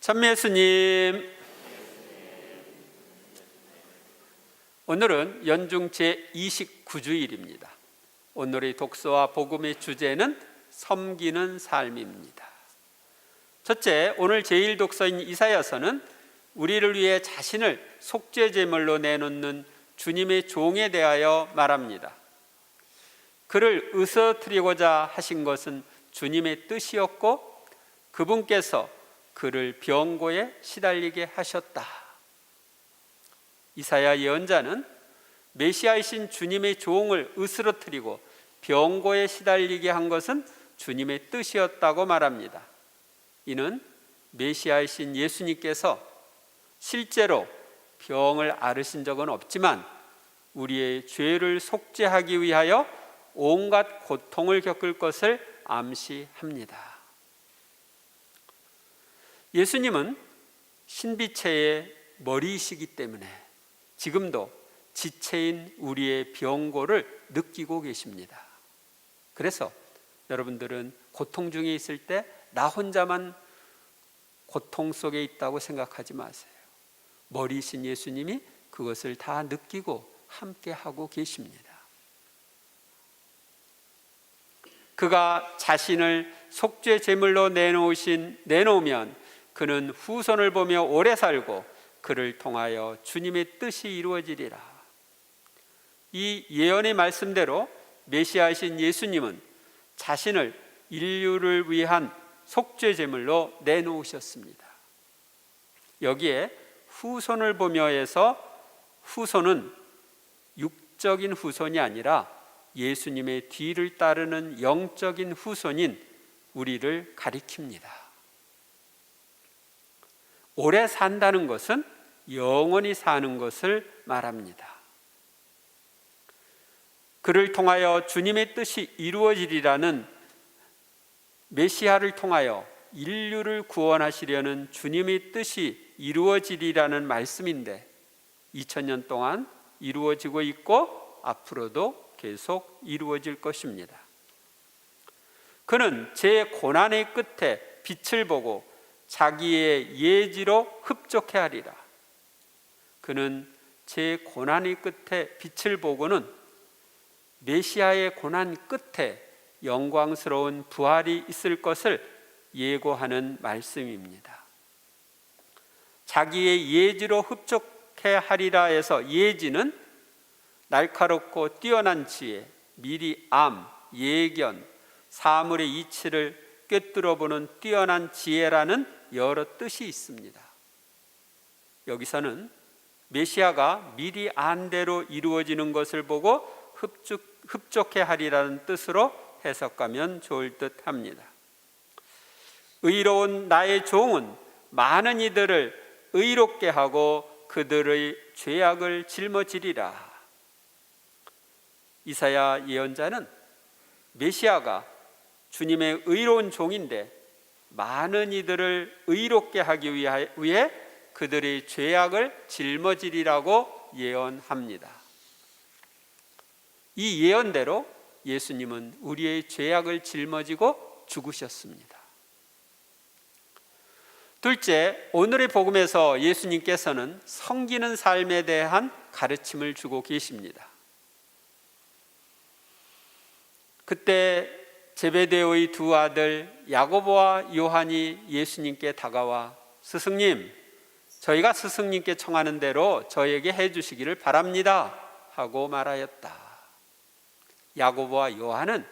참미 예수님, 오늘은 연중 제29주일입니다. 오늘의 독서와 복음의 주제는 섬기는 삶입니다. 첫째, 오늘 제1독서인 이사야서는 우리를 위해 자신을 속죄제물로 내놓는 주님의 종에 대하여 말합니다. 그를 으스러뜨리고자 하신 것은 주님의 뜻이었고 그분께서 그를 병고에 시달리게 하셨다. 이사야 예언자는 메시아이신 주님의 종을 으스러뜨리고 병고에 시달리게 한 것은 주님의 뜻이었다고 말합니다. 이는 메시아이신 예수님께서 실제로 병을 앓으신 적은 없지만 우리의 죄를 속죄하기 위하여 온갖 고통을 겪을 것을 암시합니다. 예수님은 신비체의 머리이시기 때문에 지금도 지체인 우리의 병고를 느끼고 계십니다. 그래서 여러분들은 고통 중에 있을 때 나 혼자만 고통 속에 있다고 생각하지 마세요. 머리이신 예수님이 그것을 다 느끼고 함께 하고 계십니다. 그가 자신을 속죄 제물로 내놓으면 그는 후손을 보며 오래 살고 그를 통하여 주님의 뜻이 이루어지리라. 이 예언의 말씀대로 메시아이신 예수님은 자신을 인류를 위한 속죄 제물로 내놓으셨습니다. 여기에 후손을 보며에서 후손은 육적인 후손이 아니라 예수님의 뒤를 따르는 영적인 후손인 우리를 가리킵니다. 오래 산다는 것은 영원히 사는 것을 말합니다. 그를 통하여 주님의 뜻이 이루어지리라는 메시아를 통하여 인류를 구원하시려는 주님의 뜻이 이루어지리라는 말씀인데 2000년 동안 이루어지고 있고 앞으로도 계속 이루어질 것입니다. 그는 제 고난의 끝에 빛을 보고 자기의 예지로 흡족해 하리라. 그는 제 고난의 끝에 빛을 보고는 메시아의 고난 끝에 영광스러운 부활이 있을 것을 예고하는 말씀입니다. 자기의 예지로 흡족해 하리라 해서 예지는 날카롭고 뛰어난 지혜, 미리 암, 예견, 사물의 이치를 꿰뚫어 보는 뛰어난 지혜라는 여러 뜻이 있습니다. 여기서는 메시아가 미리 안 대로 이루어지는 것을 보고 흡족해 하리라는 뜻으로 해석하면 좋을 듯 합니다. 의로운 나의 종은 많은 이들을 의롭게 하고 그들의 죄악을 짊어지리라. 이사야 예언자는 메시아가 주님의 의로운 종인데 많은 이들을 의롭게 하기 위해 그들의 죄악을 짊어지리라고 예언합니다. 이 예언대로 예수님은 우리의 죄악을 짊어지고 죽으셨습니다. 둘째, 오늘의 복음에서 예수님께서는 섬기는 삶에 대한 가르침을 주고 계십니다. 그때 제베데오의 두 아들 야고보와 요한이 예수님께 다가와 스승님, 저희가 스승님께 청하는 대로 저에게 해주시기를 바랍니다 하고 말하였다. 야고보와 요한은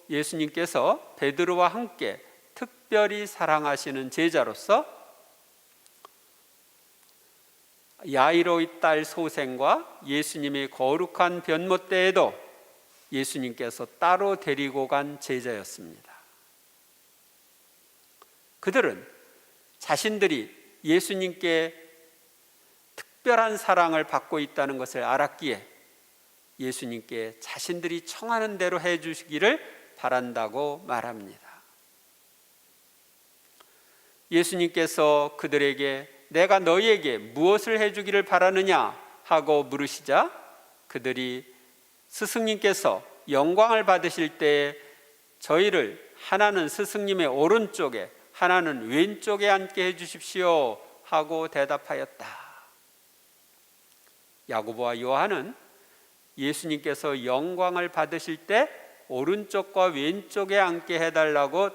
예수님께서 베드로와 함께 특별히 사랑하시는 제자로서 야이로의 딸 소생과 예수님의 거룩한 변모 때에도 예수님께서 따로 데리고 간 제자였습니다. 그들은 자신들이 예수님께 특별한 사랑을 받고 있다는 것을 알았기에 예수님께 자신들이 청하는 대로 해주시기를 바란다고 말합니다. 예수님께서 그들에게 내가 너희에게 무엇을 해주기를 바라느냐 하고 물으시자 그들이 스승님께서 영광을 받으실 때에 저희를 하나는 스승님의 오른쪽에 하나는 왼쪽에 앉게 해주십시오 하고 대답하였다. 야고보와 요한은 예수님께서 영광을 받으실 때 오른쪽과 왼쪽에 앉게 해달라고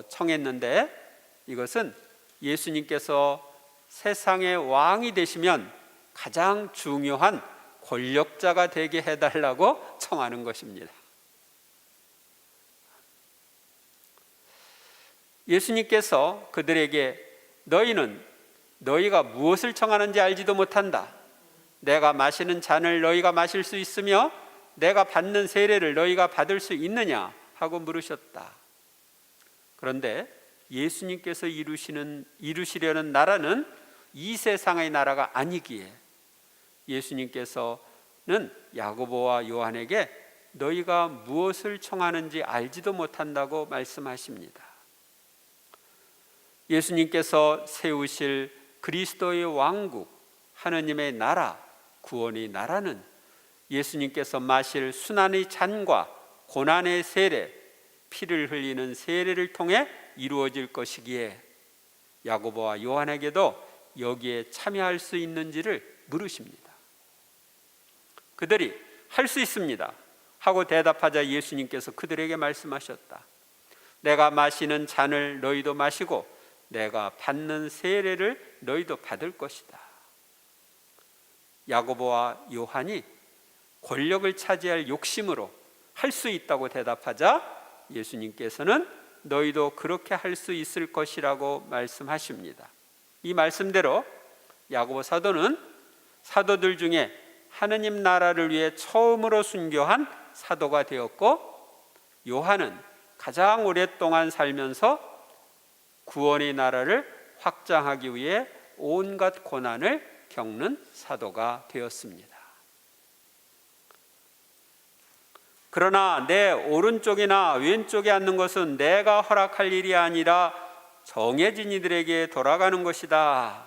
청했는데, 이것은 예수님께서 세상의 왕이 되시면 가장 중요한 권력자가 되게 해달라고 청하는 것입니다. 예수님께서 그들에게 너희는 너희가 무엇을 청하는지 알지도 못한다. 내가 마시는 잔을 너희가 마실 수 있으며 내가 받는 세례를 너희가 받을 수 있느냐 하고 물으셨다. 그런데 예수님께서 이루시려는 나라는 이 세상의 나라가 아니기에 예수님께서는 야고보와 요한에게 너희가 무엇을 청하는지 알지도 못한다고 말씀하십니다. 예수님께서 세우실 그리스도의 왕국, 하느님의 나라, 구원의 나라는 예수님께서 마실 순환의 잔과 고난의 세례, 피를 흘리는 세례를 통해 이루어질 것이기에 야고보와 요한에게도 여기에 참여할 수 있는지를 물으십니다. 그들이 할 수 있습니다 하고 대답하자 예수님께서 그들에게 말씀하셨다. 내가 마시는 잔을 너희도 마시고 내가 받는 세례를 너희도 받을 것이다. 야고보와 요한이 권력을 차지할 욕심으로 할 수 있다고 대답하자 예수님께서는 너희도 그렇게 할 수 있을 것이라고 말씀하십니다. 이 말씀대로 야고보 사도는 사도들 중에 하느님 나라를 위해 처음으로 순교한 사도가 되었고, 요한은 가장 오랫동안 살면서 구원의 나라를 확장하기 위해 온갖 고난을 겪는 사도가 되었습니다. 그러나 내 오른쪽이나 왼쪽에 앉는 것은 내가 허락할 일이 아니라 정해진 이들에게 돌아가는 것이다.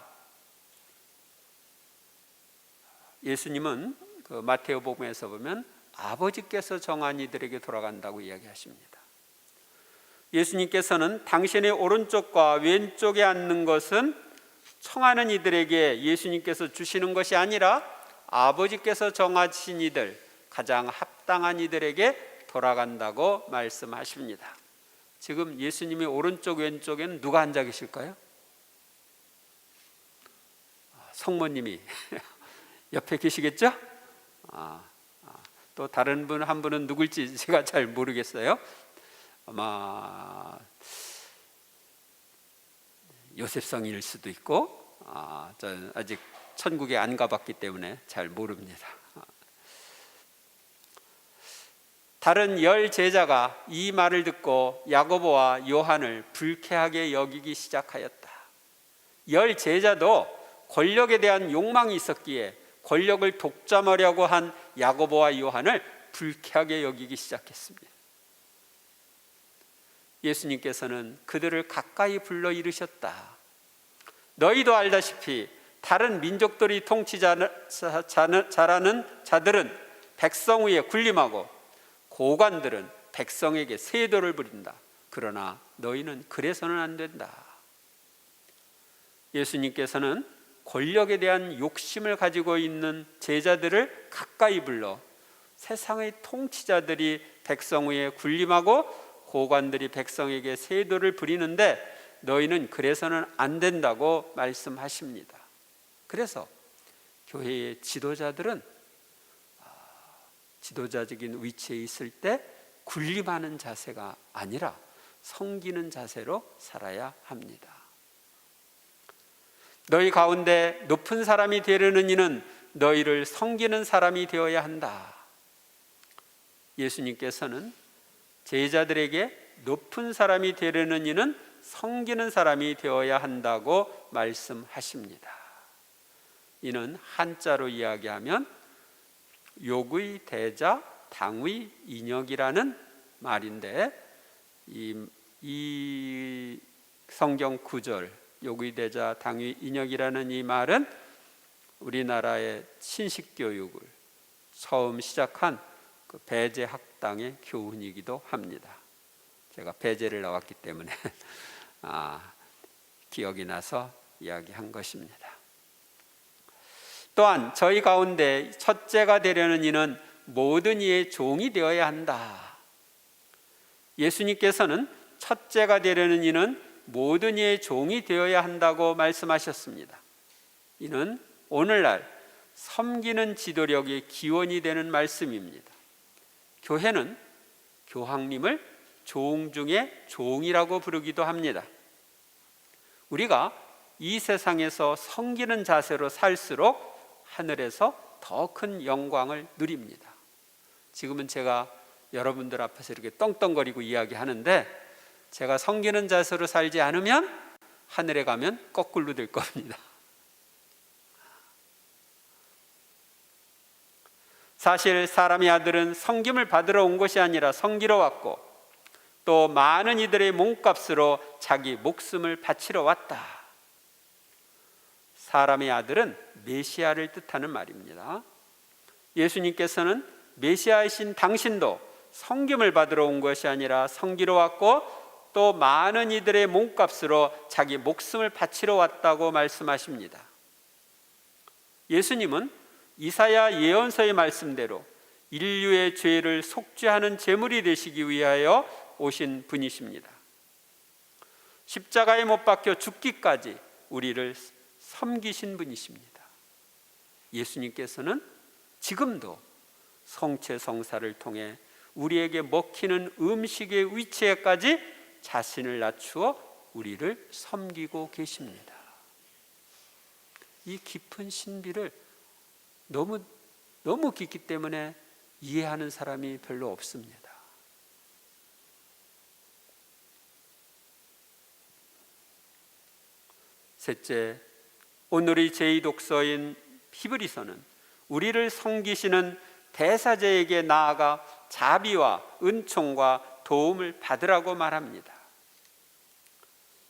예수님은 그 마태오복음에서 보면 아버지께서 정한 이들에게 돌아간다고 이야기하십니다. 예수님께서는 당신의 오른쪽과 왼쪽에 앉는 것은 청하는 이들에게 예수님께서 주시는 것이 아니라 아버지께서 정하신 이들, 가장 합당한 이들에게 돌아간다고 말씀하십니다. 지금 예수님의 오른쪽 왼쪽에는 누가 앉아 계실까요? 성모님이 옆에 계시겠죠? 또 다른 분 한 분은 누굴지 제가 잘 모르겠어요. 아마 요셉성일 수도 있고, 저는 아직 천국에 안 가봤기 때문에 잘 모릅니다. 다른 10 제자가 이 말을 듣고 야고보와 요한을 불쾌하게 여기기 시작하였다. 10 제자도 권력에 대한 욕망이 있었기에 권력을 독점하려고 한 야고보와 요한을 불쾌하게 여기기 시작했습니다. 예수님께서는 그들을 가까이 불러 이르셨다. 너희도 알다시피 다른 민족들이 통치자라는 자들은 백성 위에 군림하고 고관들은 백성에게 세도를 부린다. 그러나 너희는 그래서는 안 된다. 예수님께서는 권력에 대한 욕심을 가지고 있는 제자들을 가까이 불러 세상의 통치자들이 백성 위에 군림하고 고관들이 백성에게 세도를 부리는데 너희는 그래서는 안 된다고 말씀하십니다. 그래서 교회의 지도자들은 지도자적인 위치에 있을 때 군림하는 자세가 아니라 섬기는 자세로 살아야 합니다. 너희 가운데 높은 사람이 되려는 이는 너희를 섬기는 사람이 되어야 한다. 예수님께서는 제자들에게 높은 사람이 되려는 이는 섬기는 사람이 되어야 한다고 말씀하십니다. 이는 한자로 이야기하면 욕의 대자 당의 인역이라는 말인데, 이 성경 구절 욕의 대자 당의 인역이라는 이 말은 우리나라의 신식교육을 처음 시작한 그 배제학당의 교훈이기도 합니다. 제가 배제를 나왔기 때문에 기억이 나서 이야기한 것입니다. 또한 저희 가운데 첫째가 되려는 이는 모든 이의 종이 되어야 한다. 예수님께서는 첫째가 되려는 이는 모든 이의 종이 되어야 한다고 말씀하셨습니다. 이는 오늘날 섬기는 지도력의 기원이 되는 말씀입니다. 교회는 교황님을 종 중에 종이라고 부르기도 합니다. 우리가 이 세상에서 섬기는 자세로 살수록 하늘에서 더 큰 영광을 누립니다. 지금은 제가 여러분들 앞에서 이렇게 떵떵거리고 이야기하는데, 제가 섬기는 자세로 살지 않으면 하늘에 가면 거꾸로 될 겁니다. 사실 사람의 아들은 섬김을 받으러 온 것이 아니라 섬기러 왔고, 또 많은 이들의 몸값으로 자기 목숨을 바치러 왔다. 사람의 아들은 메시아를 뜻하는 말입니다. 예수님께서는 메시아이신 당신도 섬김을 받으러 온 것이 아니라 섬기러 왔고, 또 많은 이들의 몸값으로 자기 목숨을 바치러 왔다고 말씀하십니다. 예수님은 이사야 예언서의 말씀대로 인류의 죄를 속죄하는 제물이 되시기 위하여 오신 분이십니다. 십자가에 못 박혀 죽기까지 우리를 섬기신 분이십니다. 예수님께서는 지금도 성체성사를 통해 우리에게 먹히는 음식의 위치에까지 자신을 낮추어 우리를 섬기고 계십니다. 이 깊은 신비를 너무 깊기 때문에 이해하는 사람이 별로 없습니다. 셋째, 오늘의 제2독서인 히브리서는 우리를 섬기시는 대사제에게 나아가 자비와 은총과 도움을 받으라고 말합니다.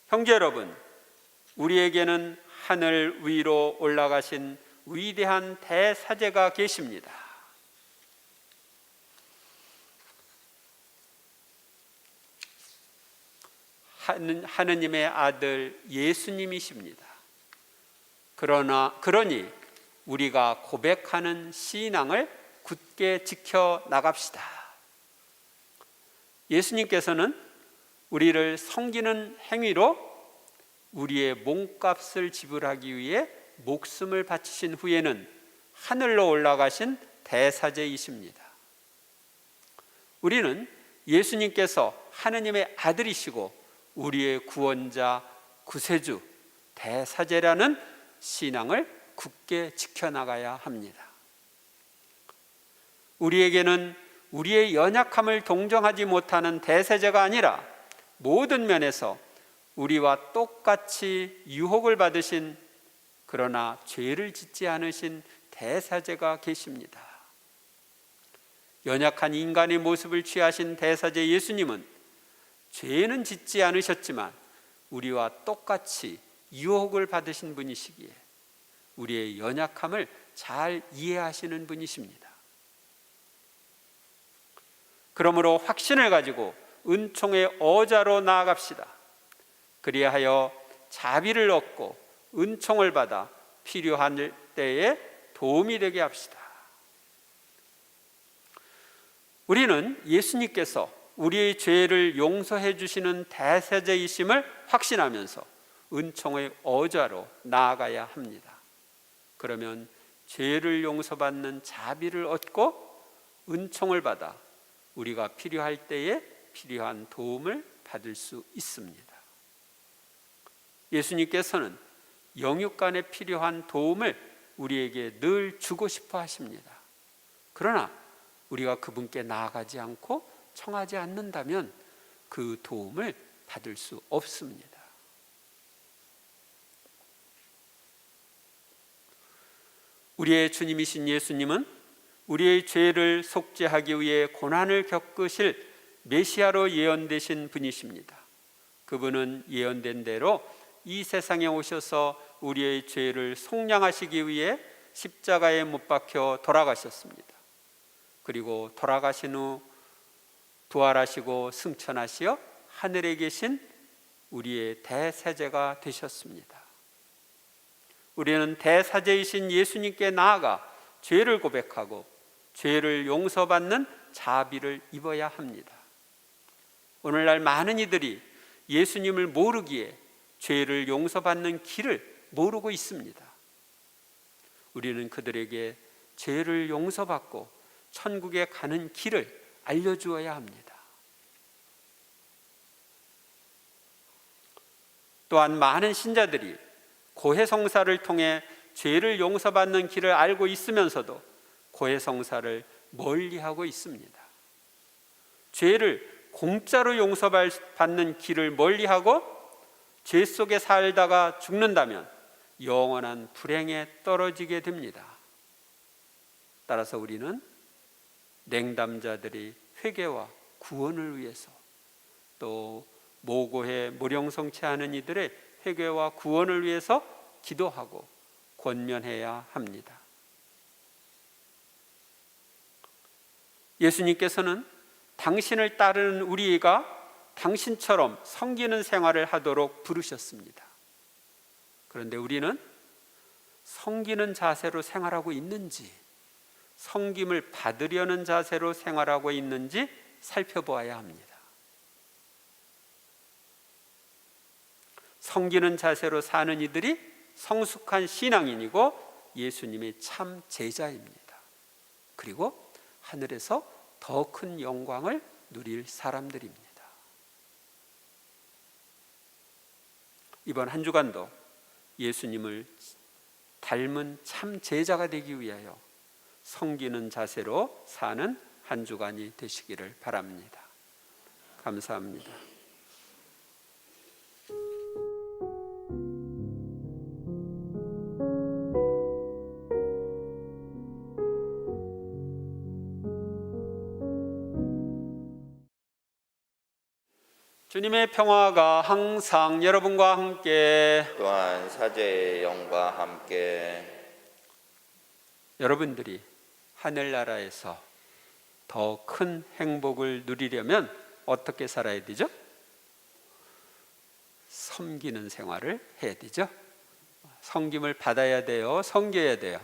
형제 여러분, 우리에게는 하늘 위로 올라가신 위대한 대사제가 계십니다. 하느님의 아들 예수님이십니다. 그러니 우리가 고백하는 신앙을 굳게 지켜 나갑시다. 예수님께서는 우리를 섬기는 행위로 우리의 몸값을 지불하기 위해 목숨을 바치신 후에는 하늘로 올라가신 대사제이십니다. 우리는 예수님께서 하느님의 아들이시고 우리의 구원자, 구세주, 대사제라는 신앙을 굳게 지켜나가야 합니다. 우리에게는 우리의 연약함을 동정하지 못하는 대세제가 아니라 모든 면에서 우리와 똑같이 유혹을 받으신, 그러나 죄를 짓지 않으신 대사제가 계십니다. 연약한 인간의 모습을 취하신 대사제 예수님은 죄는 짓지 않으셨지만 우리와 똑같이 유혹을 받으신 분이시기에 우리의 연약함을 잘 이해하시는 분이십니다. 그러므로 확신을 가지고 은총의 어자로 나아갑시다. 그리하여 자비를 얻고 은총을 받아 필요한 때에 도움이 되게 합시다. 우리는 예수님께서 우리의 죄를 용서해 주시는 대세제이심을 확신하면서 은총의 어자로 나아가야 합니다. 그러면 죄를 용서받는 자비를 얻고 은총을 받아 우리가 필요할 때에 필요한 도움을 받을 수 있습니다. 예수님께서는 영육간에 필요한 도움을 우리에게 늘 주고 싶어 하십니다. 그러나 우리가 그분께 나아가지 않고 청하지 않는다면 그 도움을 받을 수 없습니다. 우리의 주님이신 예수님은 우리의 죄를 속죄하기 위해 고난을 겪으실 메시아로 예언되신 분이십니다. 그분은 예언된 대로 이 세상에 오셔서 우리의 죄를 속량하시기 위해 십자가에 못 박혀 돌아가셨습니다. 그리고 돌아가신 후 부활하시고 승천하시어 하늘에 계신 우리의 대세제가 되셨습니다. 우리는 대사제이신 예수님께 나아가 죄를 고백하고 죄를 용서받는 자비를 입어야 합니다. 오늘날 많은 이들이 예수님을 모르기에 죄를 용서받는 길을 모르고 있습니다. 우리는 그들에게 죄를 용서받고 천국에 가는 길을 알려주어야 합니다. 또한 많은 신자들이 고해성사를 통해 죄를 용서받는 길을 알고 있으면서도 고해성사를 멀리하고 있습니다. 죄를 공짜로 용서받는 길을 멀리하고 죄 속에 살다가 죽는다면 영원한 불행에 떨어지게 됩니다. 따라서 우리는 냉담자들의 회개와 구원을 위해서, 또 모고해 모령성취하는 이들의 회개와 구원을 위해서 기도하고 권면해야 합니다. 예수님께서는 당신을 따르는 우리가 당신처럼 섬기는 생활을 하도록 부르셨습니다. 그런데 우리는 섬기는 자세로 생활하고 있는지, 섬김을 받으려는 자세로 생활하고 있는지 살펴보아야 합니다. 섬기는 자세로 사는 이들이 성숙한 신앙인이고 예수님의 참 제자입니다. 그리고 하늘에서 더 큰 영광을 누릴 사람들입니다. 이번 한 주간도 예수님을 닮은 참 제자가 되기 위하여 섬기는 자세로 사는 한 주간이 되시기를 바랍니다. 감사합니다. 주님의 평화가 항상 여러분과 함께, 또한 사제의 영과 함께. 여러분들이 하늘나라에서 더 큰 행복을 누리려면 어떻게 살아야 되죠? 섬기는 생활을 해야 되죠. 섬김을 받아야 돼요? 섬겨야 돼요?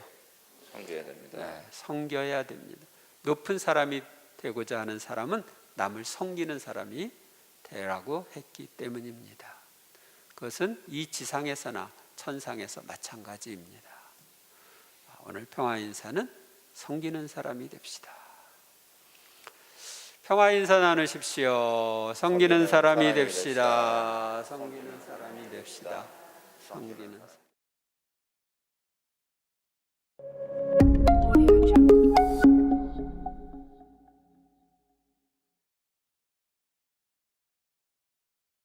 섬겨야 됩니다. 네, 섬겨야 됩니다. 높은 사람이 되고자 하는 사람은 남을 섬기는 사람이 되라고 했기 때문입니다. 그것은 이 지상에서나 천상에서 마찬가지입니다. 오늘 평화인사는 섬기는 사람이 됩시다. 평화인사 나누십시오. 섬기는 사람이 됩시다. 섬기는 사람이 됩시다. 섬기는 사람.